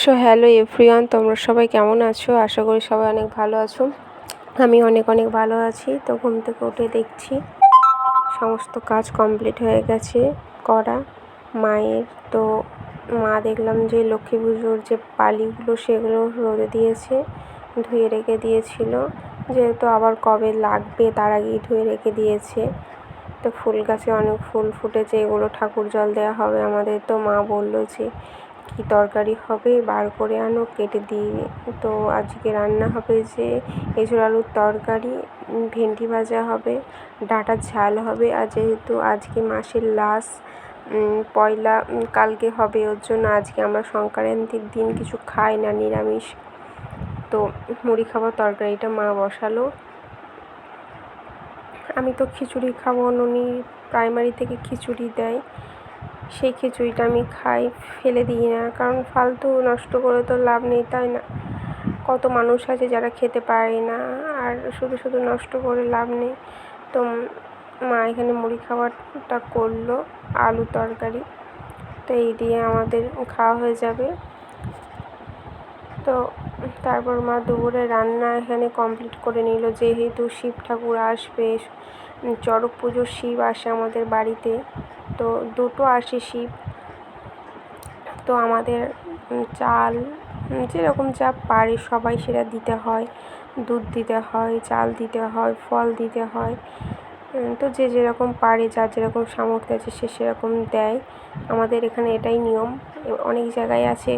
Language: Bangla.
সো হ্যালো এভরিওয়ান, তোমরা সবাই কেমন আছো? আশা করি সবাই অনেক ভালো আছো। আমি অনেক ভালো আছি। তো ঘুম থেকে উঠে দেখছি সমস্ত কাজ কমপ্লিট হয়ে গেছে করা মায়ের। তো মা দেখলাম যে লক্ষ্মী পুজোর যে পালিগুলো সেগুলো রোদে দিয়েছে, ধুয়ে রেখে দিয়েছিল, যেহেতু আবার কবে লাগবে তার আগেই ধুয়ে রেখে দিয়েছে। তো ফুল গাছে অনেক ফুল ফুটেছে, এগুলো ঠাকুর জল দেওয়া হবে আমাদের। তো মা বললো যে কী তরকারি হবে বার করে আনো, কেটে দিই। তো আজকে রান্না হবে যে এঁচোড় আলুর তরকারি, ভেন্ডি ভাজা হবে, ডাঁটার ঝাল হবে। আর যেহেতু আজকে মাসের লাস্ট পয়লা কালকে হবে, ওর জন্য আজকে আমরা সংক্রান্তির দিন কিছু খাই না, নিরামিষ। তো মুড়ি খাবার তরকারিটা মা বসালো। আমি তো খিচুড়ি খাবো, নুনি প্রাইমারি থেকে খিচুড়ি দেয়, সেই খিচুড়িটা আমি খাই, ফেলে দিই না, কারণ ফালতু নষ্ট করে তো লাভ নেই, তাই না? কত মানুষ আছে যারা খেতে পারে না, আর শুধু নষ্ট করে লাভ নেই। তো মা এখানে মুড়ি খাবারটা করলো, আলু তরকারি। তো এই দিয়ে আমাদের খাওয়া হয়ে যাবে। তো তারপর মা দুপুরে রান্না এখানে কমপ্লিট করে নিল, যেহেতু শিব ঠাকুর আসবে, চড়ক পুজোর শিব আসে আমাদের বাড়িতে। তো দুটো আসে শিব। তো আমাদের চাল যেরকম যা পারে সবাই সেটা দিতে হয়, দুধ দিতে হয়, চাল দিতে হয়, ফল দিতে হয়। তো যে যেরকম পারে, যার যেরকম সামর্থ্য আছে সে সেরকম দেয়। আমাদের এখানে এটাই নিয়ম। অনেক জায়গায় আছে